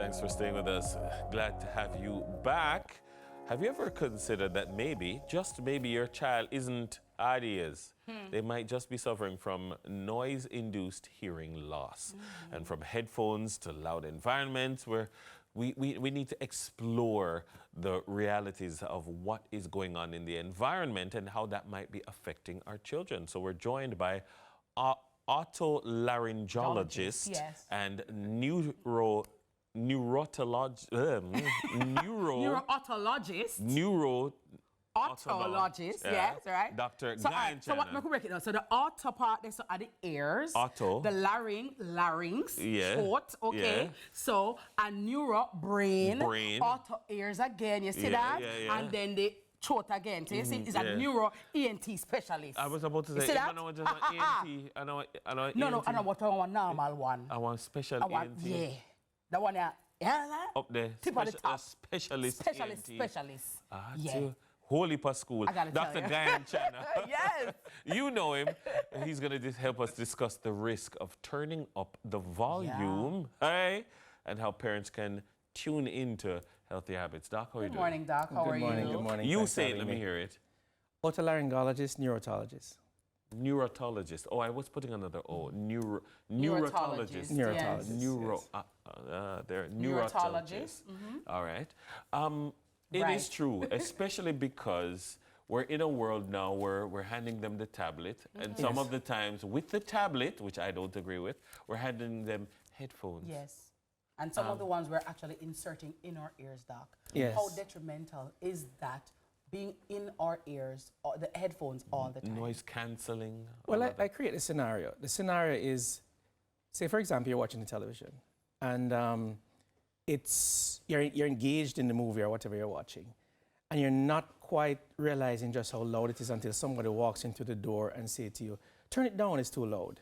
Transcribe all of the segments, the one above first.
Thanks for staying with us. Glad to have you back. Have you ever considered that maybe, just maybe, your child isn't ideas? They might just be suffering from noise-induced hearing loss. And from headphones to loud environments where we need to explore the realities of what is going on in the environment and how that might be affecting our children. So we're joined by otolaryngologist and neurotologist. Otologist, yes, right. Dr. So, Guyan Channer. so what we break it down. So the auto part there, so are the ears. Auto. The larynx, Yeah. throat, okay. Yeah. So a neuro, brain. Auto ears again, you see that? Yeah. And then the throat again. So you see, it's a neuro ENT specialist. I was about to say, I know just an ENT. I know No, I know what I want normal one. I want special ENT. Yeah. The one there. Yeah, up there. Tip of the top. Specialist. Ah, yeah. Holy pa school. Dr. Guyan Channer. Yes. You know him. He's going to help us discuss the risk of turning up the volume, hey, and how parents can tune into healthy habits. Doc, how are you doing? Good morning, Doc. How are you? Good morning. You say it, let me hear it. Otolaryngologist Neurotologist. Neurotologist. Oh, I was putting another O. Neurotologist. Neurotologist. Neurotologist. Neurotologist. All right. It is true, especially because we're in a world now where we're handing them the tablet, and some of the times with the tablet, which I don't agree with, we're handing them headphones. Yes. And some of the ones we're actually inserting in our ears, Doc. Yes. How detrimental is that, being in our ears, or the headphones all the time? Noise cancelling. Well, I create a scenario. The scenario is, say, for example, you're watching the television, and you're engaged in the movie or whatever you're watching, and you're not quite realizing just how loud it is until somebody walks into the door and say to you, turn it down, it's too loud.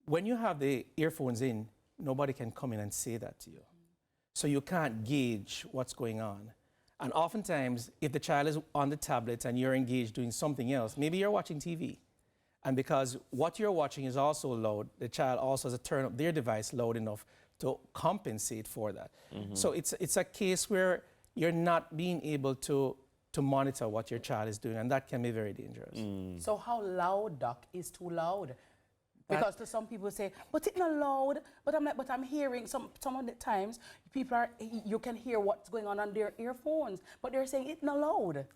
When you have the earphones in, nobody can come in and say that to you. So you can't gauge what's going on. And oftentimes, if the child is on the tablet and you're engaged doing something else, maybe you're watching TV, and because what you're watching is also loud, the child also has to turn up their device loud enough to compensate for that. So it's a case where you're not being able to monitor what your child is doing, and that can be very dangerous. So how loud, Doc, is too loud? Because to some people say, but it's not loud, but I'm hearing some of the times you can hear what's going on their earphones, but they're saying it's not loud.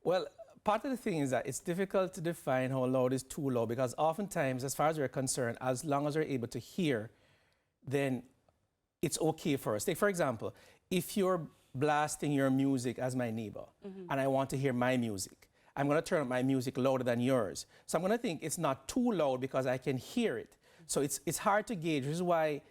Well, part of the thing is that it's difficult to define how loud is too loud, because oftentimes, as far as we're concerned, as long as we're able to hear, then it's okay for us. Take, for example, if you're blasting your music as my neighbor, and I want to hear my music, I'm going to turn up my music louder than yours. So I'm going to think it's not too loud because I can hear it. So it's hard to gauge. This is why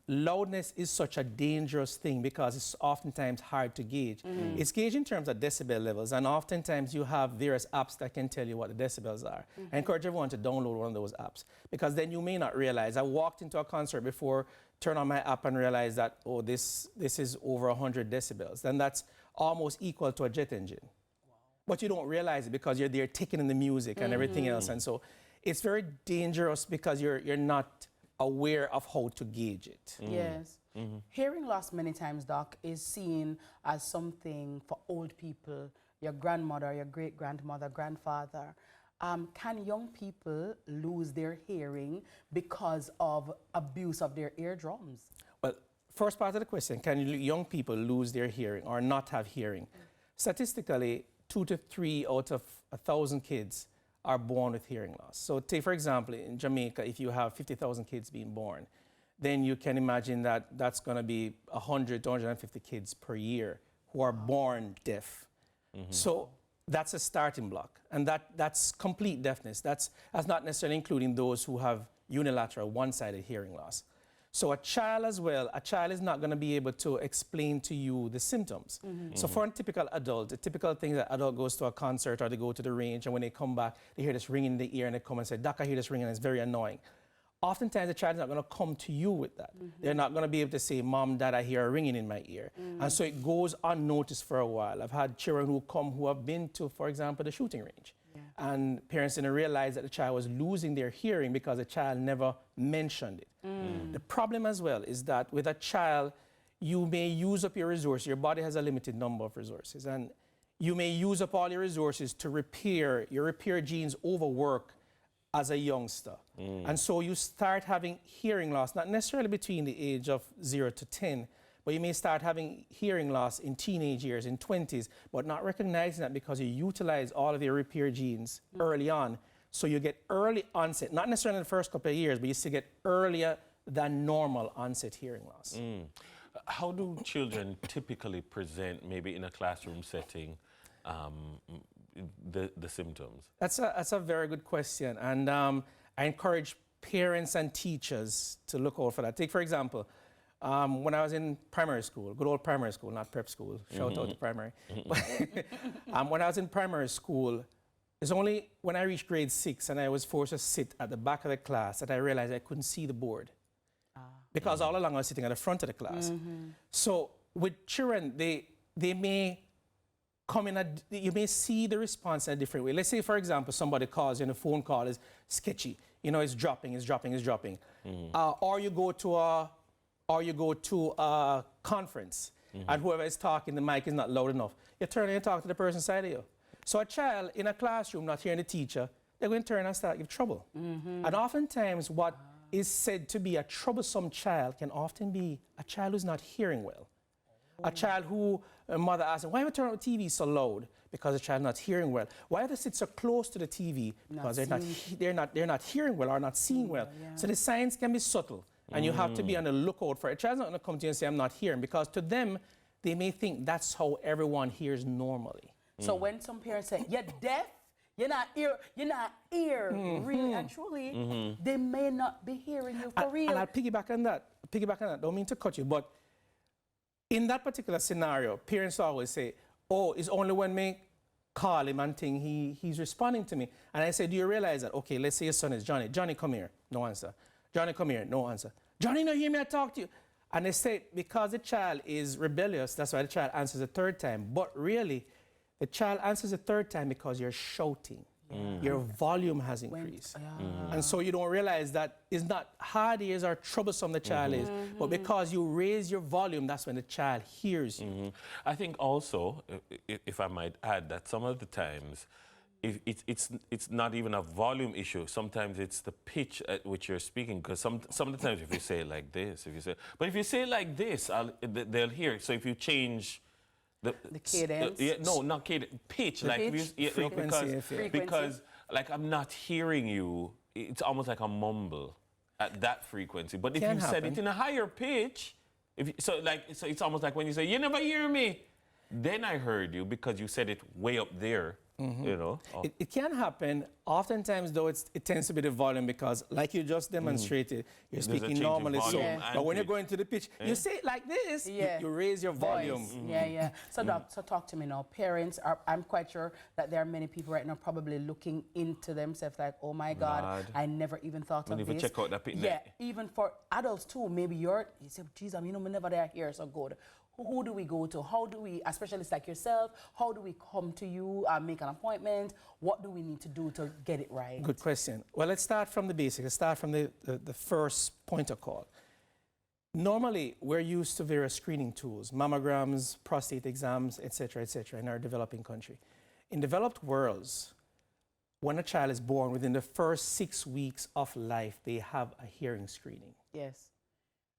loudness is such a dangerous thing, because it's oftentimes hard to gauge. It's gauged in terms of decibel levels, and oftentimes you have various apps that can tell you what the decibels are. I encourage everyone to download one of those apps, because then you may not realize. I walked into a concert before, turned on my app and realized that, oh, this is over 100 decibels. Then that's almost equal to a jet engine. But you don't realize it because you're there taking in the music and everything else. And so it's very dangerous because you're not aware of how to gauge it. Yes. Hearing loss many times, Doc, is seen as something for old people, your grandmother, your great-grandmother, grandfather. Can young people lose their hearing because of abuse of their eardrums? Well, first part of the question, can young people lose their hearing or not have hearing? Statistically, 2 to 3 out of 1,000 kids are born with hearing loss. So take, for example, in Jamaica, if you have 50,000 kids being born, then you can imagine that that's going to be 100 to 150 kids per year who are born deaf. So that's a starting block. And that's complete deafness. That's not necessarily including those who have unilateral, one-sided hearing loss. So a child as well, a child is not going to be able to explain to you the symptoms. So for a typical adult, the typical thing that adult goes to a concert or they go to the range, and when they come back, they hear this ringing in the ear and they come and say, Doc, I hear this ringing, and it's very annoying. Oftentimes the child is not going to come to you with that. They're not going to be able to say, Mom, Dad, I hear a ringing in my ear. And so it goes unnoticed for a while. I've had children who come who have been to, for example, the shooting range. And parents didn't realize that the child was losing their hearing because the child never mentioned it. The problem as well is that with a child, you may use up your resources. Your body has a limited number of resources, and you may use up all your resources to repair. Your repair genes overwork as a youngster. And so you start having hearing loss, not necessarily between the age of 0 to 10, but you may start having hearing loss in teenage years, in 20s, but not recognizing that because you utilize all of your repair genes early on. So you get early onset, not necessarily in the first couple of years, but you still get earlier than normal onset hearing loss. How do children typically present, maybe in a classroom setting, the symptoms? That's a very good question. And I encourage parents and teachers to look out for that. Take, for example, when I was in primary school, good old primary school, not prep school, shout out to primary. When I was in primary school, it's only when I reached grade 6 and I was forced to sit at the back of the class that I realized I couldn't see the board. Because all along I was sitting at the front of the class. So with children, they may come in, you may see the response in a different way. Let's say, for example, somebody calls you and the phone call is sketchy. You know, it's dropping. Or you go to a conference and whoever is talking, the mic is not loud enough. You turn and talk to the person beside of you. So a child in a classroom not hearing the teacher, they're going to turn and start give trouble. And oftentimes what is said to be a troublesome child can often be a child who's not hearing well. A child who a mother asks, why have you turned on the TV so loud? Because the child not hearing well. Why have they sit so close to the TV? Because they're not hearing well or not seeing well. So the signs can be subtle, and you have to be on the lookout for it. A child's not going to come to you and say, I'm not hearing, because to them, they may think that's how everyone hears normally. So when some parents say, you're deaf, you're not really and truly, they may not be hearing you for real. And I'll piggyback on that. Don't mean to cut you, but in that particular scenario, parents always say, oh, it's only when me call him and think he's responding to me. And I say, do you realize that? Okay, let's say your son is Johnny. Johnny, come here. No answer. Johnny, come here. No answer. Johnny, no, hear me, I talk to you. And they say, because the child is rebellious, that's why the child answers the third time. But really, the child answers the third time because you're shouting. Your volume has increased. And so you don't realize that it's not hard ears or troublesome the child is, but because you raise your volume, that's when the child hears you. I think also, if I might add, that some of the times, it's not even a volume issue. Sometimes it's the pitch at which you're speaking, because some of the times if you say it like this, but if you say it like this, they'll hear it. So if you change the cadence? not cadence, pitch. Like Frequency. Because like I'm not hearing you, it's almost like a mumble at that frequency. But if you said it in a higher pitch, so it's almost like when you say, you never hear me, then I heard you because you said it way up there. You know, it can happen. Oftentimes, though, it tends to be the volume because, like you just demonstrated, you're speaking normally. So, but when you're going to the pitch, you say it like this. You raise your volume. So, Doc, so talk to me now. Parents I'm quite sure that there are many people right now probably looking into themselves like, oh my God, I never even thought of this. Even check out that pitch. Even for adults too. Maybe you say, geez, I never there here, so good. Who do we go to? How do we, a specialist like yourself, how do we come to you, make an appointment? What do we need to do to get it right? Good question. Well, let's start from the basics. Let's start from the first point of call. Normally, we're used to various screening tools, mammograms, prostate exams, et cetera, in our developing country. In developed worlds, when a child is born, within the first 6 weeks of life, they have a hearing screening. Yes.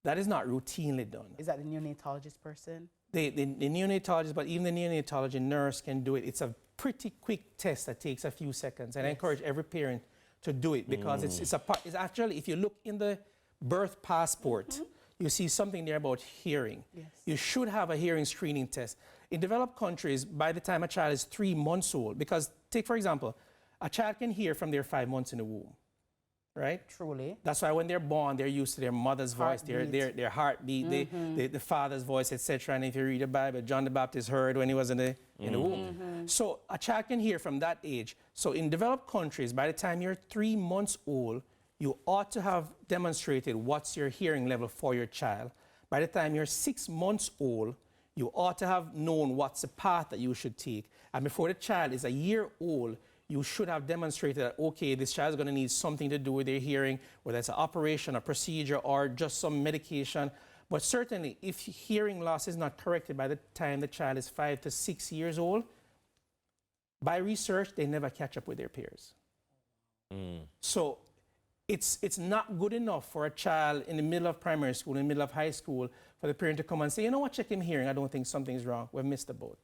That is not routinely done. Is that the neonatologist person? The neonatologist, but even the neonatology nurse can do it. It's a pretty quick test that takes a few seconds. And I encourage every parent to do it because it's actually, if you look in the birth passport, you see something there about hearing. Yes. You should have a hearing screening test. In developed countries, by the time a child is 3 months old, because take, for example, a child can hear from their 5 months in the womb. Right? Truly. That's why when they're born, they're used to their mother's voice, their heartbeat, the father's voice, etc. And if you read the Bible, John the Baptist heard when he was in the womb. So a child can hear from that age. So in developed countries, by the time you're 3 months old, you ought to have demonstrated what's your hearing level for your child. By the time you're 6 months old, you ought to have known what's the path that you should take. And before the child is a year old, you should have demonstrated that, okay, this child is going to need something to do with their hearing, whether it's an operation, a procedure, or just some medication. But certainly, if hearing loss is not corrected by the time the child is 5 to 6 years old, by research, they never catch up with their peers. So it's not good enough for a child in the middle of primary school, in the middle of high school, for the parent to come and say, you know what, check him hearing. I don't think something's wrong. We've missed the boat.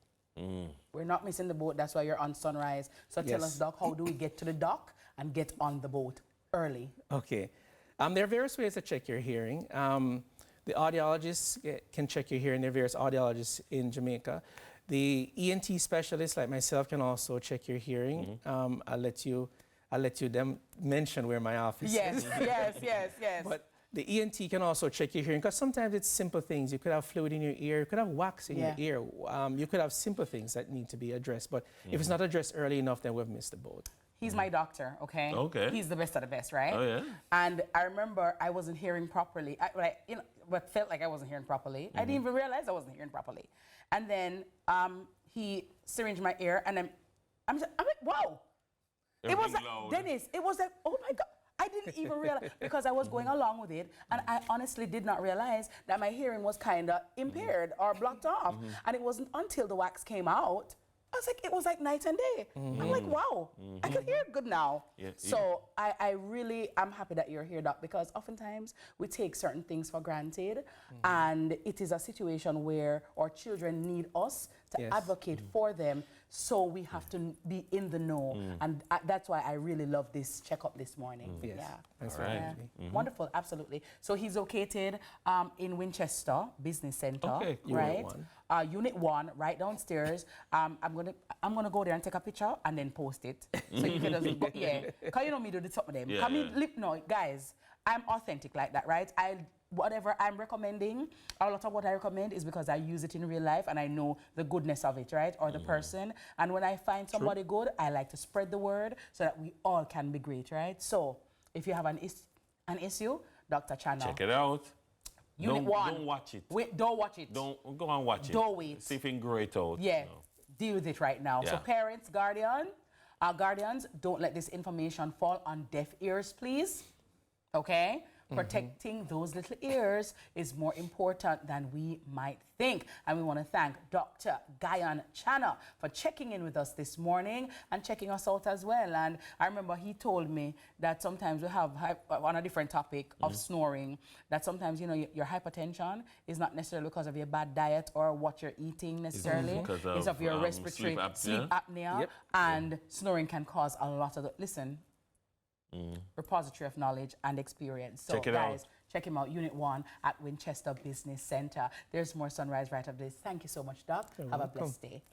We're not missing the boat. That's why you're on Sunrise. So tell us, Doc, how do we get to the dock and get on the boat early? Okay. There are various ways to check your hearing. The audiologists can check your hearing. There are various audiologists in Jamaica. The ENT specialists like myself can also check your hearing. I'll let you mention where my office is. Yes. But the ENT can also check your hearing because sometimes it's simple things. You could have fluid in your ear, you could have wax in your ear. You could have simple things that need to be addressed. But if it's not addressed early enough, then we've missed the boat. He's my doctor, okay? Okay. He's the best of the best, right? Oh, yeah. And I remember I wasn't hearing properly. But felt like I wasn't hearing properly. I didn't even realize I wasn't hearing properly. And then he syringed my ear, and I'm like, wow. It was like, Dennis, it was like, oh my God. I didn't even realize, because I was going along with it, and I honestly did not realize that my hearing was kind of impaired or blocked off. And it wasn't until the wax came out, I was like, it was like night and day. I'm like, wow, I can hear good now. So I really am happy that you're here, Doc, because oftentimes we take certain things for granted, and it is a situation where our children need us to advocate for them, so we have to be in the know. And that's why I really love this checkup this morning. Thanks for having me. Wonderful, absolutely. So he's located in Winchester Business Center, Okay, cool. right? Unit 1, right downstairs. I'm gonna go there and take a picture and then post it, so you can just cause you know me do the top of them. No, guys, I'm authentic like that, right? Whatever I'm recommending, a lot of what I recommend is because I use it in real life and I know the goodness of it, right? Or the person. And when I find somebody good, I like to spread the word so that we all can be great, right? So if you have an issue, Dr. Channer. Check it out. Unit 1. Don't watch it. Wait, don't watch it. Don't go and watch it. Don't wait. See if you can great out. Deal with it right now. So parents, guardians, don't let this information fall on deaf ears, please. Okay? Protecting those little ears is more important than we might think. And we want to thank Dr. Guyan Channer for checking in with us this morning and checking us out as well. And I remember he told me that sometimes we have, on a different topic of snoring, that sometimes, you know, your hypertension is not necessarily because of your bad diet or what you're eating necessarily. It's of your respiratory sleep apnea. And snoring can cause a lot of, listen, repository of knowledge and experience. So guys, check him out, Unit 1 at Winchester Business Center. There's more Sunrise right after this. Thank you so much, Doc. Have a blessed day.